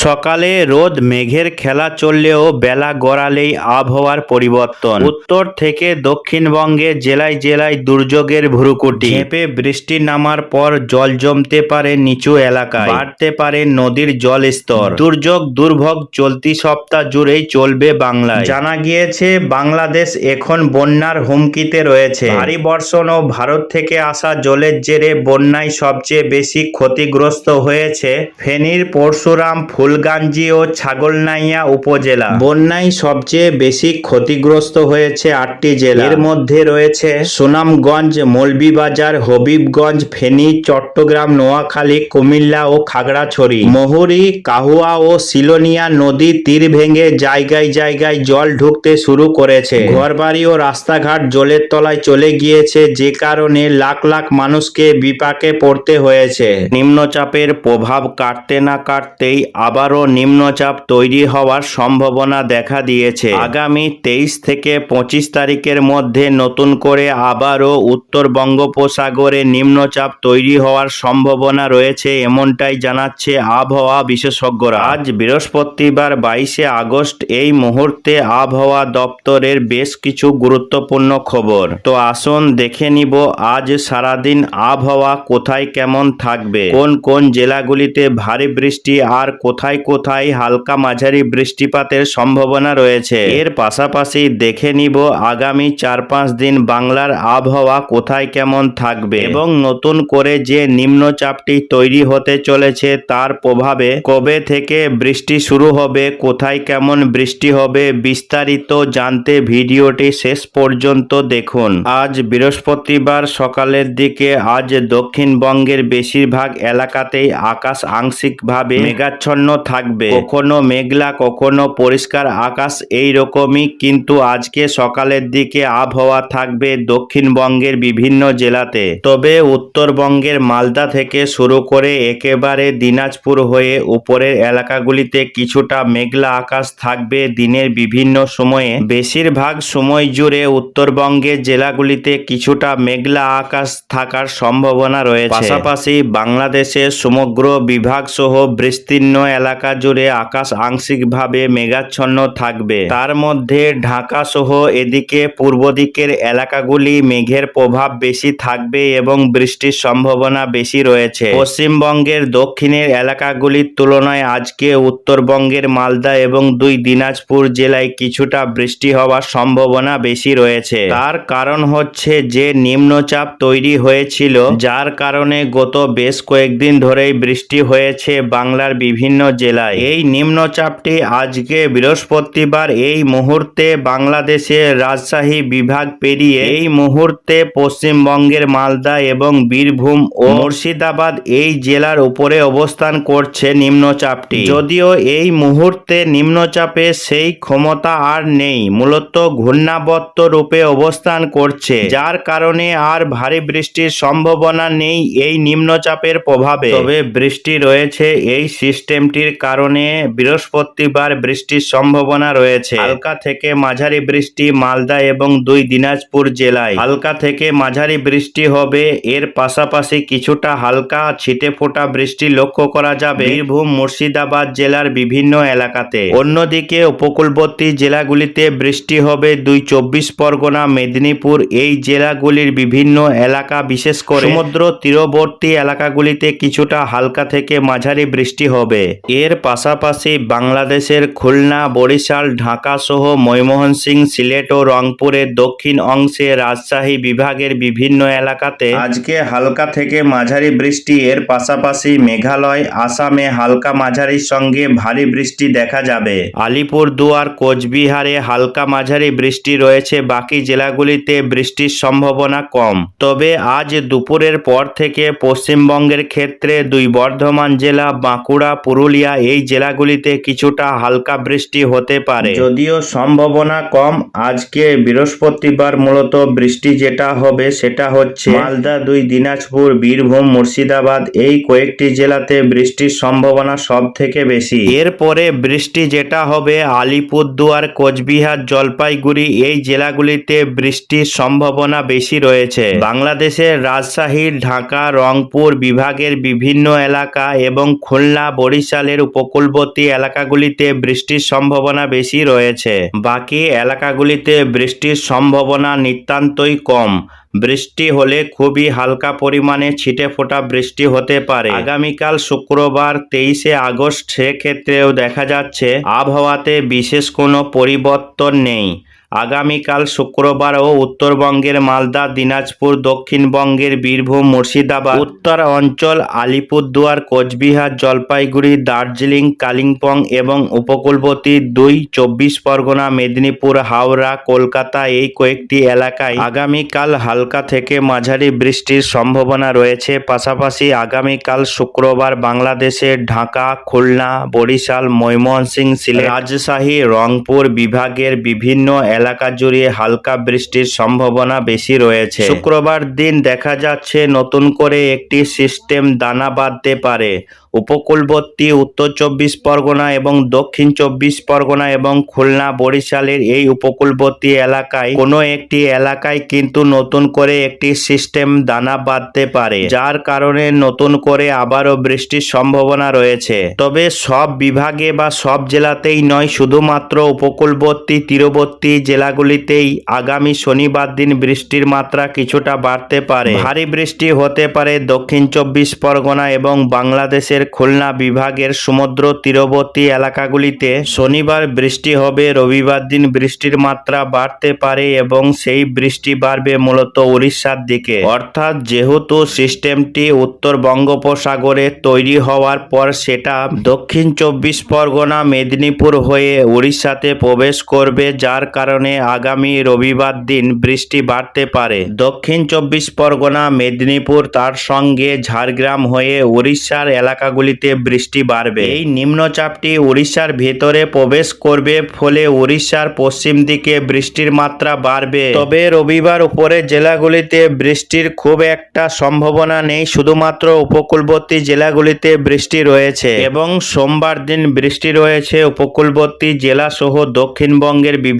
সকালে রোদ মেঘের খেলা চললেও বেলা গড়ালেই আবহাওয়ার পরিবর্তন। উত্তর থেকে দক্ষিণবঙ্গে জেলায় জেলায় দুর্যোগের ভ্রুকুটি। ঝেঁপে বৃষ্টি নামার পর জল জমতে পারে নিচু এলাকায়, বাড়তে পারে নদীর জল স্তর। দুর্যোগ দুর্ভোগ চলতি সপ্তাহ জুড়েই চলবে বাংলায়। জানা গিয়েছে বাংলাদেশ এখন বন্যার হুমকিতে রয়েছে। ভারী বর্ষণ ও ভারত থেকে আসা জলের জেরে বন্যায় সবচেয়ে বেশি ক্ষতিগ্রস্ত হয়েছে ফেনীর পরশুরাম, ফুলগাজী ও ছাগলনাইয়া উপজেলা। বন্যায় সবচেয়ে বেশি ক্ষতিগ্রস্ত হয়েছে 8টি জেলা। এর মধ্যে রয়েছে সুনামগঞ্জ, মৌলভীবাজার, হবিগঞ্জ, ফেনী, চট্টগ্রাম, নোয়াখালী, কুমিল্লা ও খাগড়াছড়ি। মুহুরী, কাহুয়া ও সিলোনিয়া নদী তীর ভেঙে জায়গায় জায়গায় জল ঢুকতে শুরু করেছে। ঘরবাড়ি ও রাস্তাঘাট জলের তলায় চলে গিয়েছে, যে কারণে লাখ লাখ মানুষকে বিপাকে পড়তে হয়েছে। নিম্নচাপের প্রভাব কাটতে না কাটতেই আবারও নিম্নচাপ তৈরি হওয়ার সম্ভাবনা দেখা দিয়েছে। আগামী 23 থেকে 25 তারিখের মধ্যে নতুন করে আবারও উত্তর বঙ্গোপসাগরে নিম্নচাপ তৈরি হওয়ার সম্ভাবনা রয়েছে, এমনটাই জানাচ্ছে আবহাওয়া বিশেষজ্ঞরা। আজ বৃহস্পতিবার 22শে আগস্ট। এই মুহূর্তে আবহাওয়া দপ্তরের বেশ কিছু গুরুত্বপূর্ণ খবর। তো আসুন দেখে নিব আজ সারাদিন আবহাওয়া কোথায় কেমন থাকবে, কোন কোন জেলাগুলিতে ভারী বৃষ্টি আর কোথায় কোথায় হালকা মাঝারি বৃষ্টিপাতের সম্ভাবনা রয়েছে। এর পাশাপাশি দেখে নিব আগামী 4-5 দিন বাংলার আবহাওয়া কোথায় কেমন থাকবে এবং নতুন করে যে নিম্নচাপটি তৈরি হতে চলেছে তার প্রভাবে কবে থেকে বৃষ্টি শুরু হবে, কোথায় কেমন বৃষ্টি হবে, বিস্তারিত জানতে ভিডিওটি শেষ পর্যন্ত দেখুন। আজ বৃহস্পতিবার সকালের দিকে আজ দক্ষিণবঙ্গের বেশিরভাগ এলাকাতেই আকাশ আংশিকভাবে মেঘাচ্ছন্ন থাকবে। কখনো মেঘলা কখনো পরিষ্কার আকাশ, এই রকমই কিন্তু আজকে সকালের দিকে আবহাওয়া থাকবে দক্ষিণবঙ্গের বিভিন্ন জেলাতে। তবে উত্তরবঙ্গের মালদা থেকে শুরু করে একেবারে দিনাজপুর হয়ে উপরের এলাকাগুলিতে কিছুটা মেঘলা আকাশ থাকবে দিনের বিভিন্ন সময়ে। বেশিরভাগ সময় জুড়ে উত্তরবঙ্গের জেলাগুলিতে কিছুটা মেঘলা আকাশ থাকার সম্ভাবনা রয়েছে। পাশাপাশি বাংলাদেশের সমগ্র বিভাগ সহ বিস্তীর্ণ এলাকা জুড়ে আকাশ আংশিকভাবে মেঘাচ্ছন্ন থাকবে। তার মধ্যে ঢাকা সহ এদিকে পূর্ব দিকের এলাকাগুলি মেঘের প্রভাব বেশি থাকবে এবং বৃষ্টির সম্ভাবনা বেশি রয়েছে। পশ্চিমবঙ্গের দক্ষিণের এলাকাগুলির তুলনায় আজকে উত্তরবঙ্গের মালদা এবং 2 দিনাজপুর জেলায় কিছুটা বৃষ্টি হওয়ার সম্ভাবনা বেশি রয়েছে। তার কারণ হচ্ছে যে নিম্নচাপ তৈরি হয়েছিল, যার কারণে গত বেশ কয়েকদিন ধরেই বৃষ্টি হয়েছে বাংলার বিভিন্ন জেলায়। এই নিম্নচাপটি আজকে বৃহস্পতিবার এই মুহূর্তে বাংলাদেশের রাজশাহী বিভাগ পেরিয়ে এই মুহূর্তে পশ্চিমবঙ্গের মালদা এবং বীরভূম ও মুর্শিদাবাদ এই জেলার উপরে অবস্থান করছে নিম্নচাপটি। যদিও এই মুহূর্তে নিম্নচাপের সেই ক্ষমতা আর নেই, মূলত ঘূর্ণাবর্ত রূপে অবস্থান করছে, যার কারণে আর ভারী বৃষ্টির সম্ভাবনা নেই এই নিম্নচাপের প্রভাবে। তবে বৃষ্টি রয়েছে এই সিস্টেমটির কারণে বৃহস্পতিবার বৃষ্টির সম্ভাবনা রয়েছে। হালকা থেকে মাঝারি বৃষ্টি মালদা এবং 2 দিনাজপুর জেলায় হালকা থেকে মাঝারি বৃষ্টি হবে। এর পাশাপাশি কিছুটা হালকা ছিটে ফোটা বৃষ্টি লক্ষ্য করা যাবে বীরভূম মুর্শিদাবাদ জেলার বিভিন্ন এলাকাতে। অন্যদিকে উপকূলবর্তী জেলাগুলিতে বৃষ্টি হবে 2 চব্বিশ পরগনা, মেদিনীপুর এই জেলাগুলির বিভিন্ন এলাকা, বিশেষ করে সমুদ্র তীরবর্তী এলাকাগুলিতে কিছুটা হালকা থেকে মাঝারি বৃষ্টি হবে। এর পাশাপাশি বাংলাদেশের খুলনা, বরিশাল, ঢাকা সহ ময়মনসিংহ, সিলেট ও রংপুরের দক্ষিণ অংশে রাজশাহী বিভাগের বিভিন্ন এলাকাতে আজকে হালকা থেকে মাঝারি বৃষ্টি। এর পাশাপাশি মেঘালয়, আসামে হালকা মাঝারির সঙ্গে ভারী বৃষ্টি দেখা যাবে। আলিপুরদুয়ার, কোচবিহারে হালকা মাঝারি বৃষ্টি রয়েছে, বাকি জেলাগুলিতে বৃষ্টির সম্ভাবনা কম। তবে আজ দুপুরের পর থেকে পশ্চিমবঙ্গের ক্ষেত্রে 2 বর্ধমান জেলা, বাঁকুড়া, পুরুলিয়া এই জেলাগুলিতে কিছুটা হালকা বৃষ্টি হতে পারে, যদিও সম্ভাবনা কম। আজকে বৃহস্পতিবার মূলত বৃষ্টি যেটা হবে সেটা হচ্ছে মালদা, 2 দিনাজপুর, বীরভূম, মুর্শিদাবাদ এই কয়েকটি জেলাতে বৃষ্টির সম্ভাবনা সব থেকে বেশি। এরপরে বৃষ্টি যেটা হবে আলিপুরদুয়ার, কোচবিহার, জলপাইগুড়ি এই জেলাগুলিতে বৃষ্টির সম্ভাবনা বেশি রয়েছে। বাংলাদেশের রাজশাহী, ঢাকা, রংপুর বিভাগের বিভিন্ন এলাকা এবং খুলনা, বরিশাল বরিশালের উপকূলবর্তী এলাকাগুলিতে বৃষ্টির সম্ভাবনা বেশি রয়েছে। বাকি এলাকাগুলিতে বৃষ্টির সম্ভাবনা নিতান্তই কম। বৃষ্টি হলে খুবই হালকা পরিমাণে ছিটেফোঁটা বৃষ্টি হতে পারে। আগামীকাল শুক্রবার 23শে আগস্ট সেক্ষেত্রেও দেখা যাচ্ছে আবহাওয়াতে বিশেষ কোনো পরিবর্তন নেই। আগামীকাল শুক্রবারও উত্তরবঙ্গের মালদা, দিনাজপুর, দক্ষিণবঙ্গের বীরভূম, মুর্শিদাবাদ, উত্তর অঞ্চল, আলিপুরদুয়ার, কোচবিহার, জলপাইগুড়ি, দার্জিলিং, কালিম্পং এবং উপকূলবর্তী 24 পরগনা, মেদিনীপুর, হাওড়া, কলকাতা এই কয়েকটি এলাকায় আগামীকাল হালকা থেকে মাঝারি বৃষ্টির সম্ভাবনা রয়েছে। পাশাপাশি আগামীকাল শুক্রবার বাংলাদেশের ঢাকা, খুলনা, বরিশাল, ময়মনসিংহ, সিলেট, রাজশাহী, রংপুর বিভাগের বিভিন্ন এলাকা জুড়ে হালকা বৃষ্টির সম্ভাবনা বেশি রয়েছে। শুক্রবার দিন দেখা যাচ্ছে নতুন করে একটি সিস্টেম দানা বাঁধতে পারে। উপকূলবর্তী উত্তর 24 পরগনা এবং দক্ষিণ 24 পরগনা এবং খুলনা, বরিশালের এই উপকূলবর্তী এলাকায় কোনো একটি এলাকায় কিন্তু নতুন করে একটি সিস্টেম দানা বাঁধতে পারে, যার কারণে নতুন করে আবারও বৃষ্টির সম্ভাবনা রয়েছে। তবে সব বিভাগে বা সব জেলাতেই নয়, শুধুমাত্র উপকূলবর্তী তীরবর্তী জেলাগুলিতেই আগামী শনিবার দিন বৃষ্টির মাত্রা কিছুটা বাড়তে পারে। ভারী বৃষ্টি হতে পারে দক্ষিণ 24 পরগনা এবং বাংলাদেশের খুলনা বিভাগের সমুদ্র তীরবর্তী এলাকাগুলিতে। শনিবার বৃষ্টি হবে, রবিবার দিন বৃষ্টির মাত্রা বাড়তে পারে এবং সেই বৃষ্টি বাড়বে মূলত উড়িষ্যার দিকে। অর্থাৎ যেহেতু সিস্টেমটি উত্তর বঙ্গোপসাগরে তৈরি হওয়ার পর সেটা দক্ষিণ 24 পরগনা, মেদিনীপুর হয়ে উড়িষ্যাতে প্রবেশ করবে, যার কারণে আগামী রবিবার দিন বৃষ্টি বাড়তে পারে। দক্ষিণ 24 পরগনা, মেদিনীপুর তার সঙ্গে ঝাড়গ্রাম হয়ে উড়িষ্যার এলাকাগুলিতে বৃষ্টি বাড়বে। এই নিম্নচাপটি উড়িষ্যার ভেতরে প্রবেশ করবে, ফলে উড়িষ্যার পশ্চিম দিকে বৃষ্টির মাত্রা বাড়বে। তবে রবিবার উপরের জেলাগুলিতে বৃষ্টির খুব একটা সম্ভাবনা নেই, শুধুমাত্র উপকূলবর্তী জেলাগুলিতে বৃষ্টি রয়েছে এবং সোমবার দিন বৃষ্টি রয়েছে উপকূলবর্তী জেলা সহ দক্ষিণবঙ্গের বিভিন্ন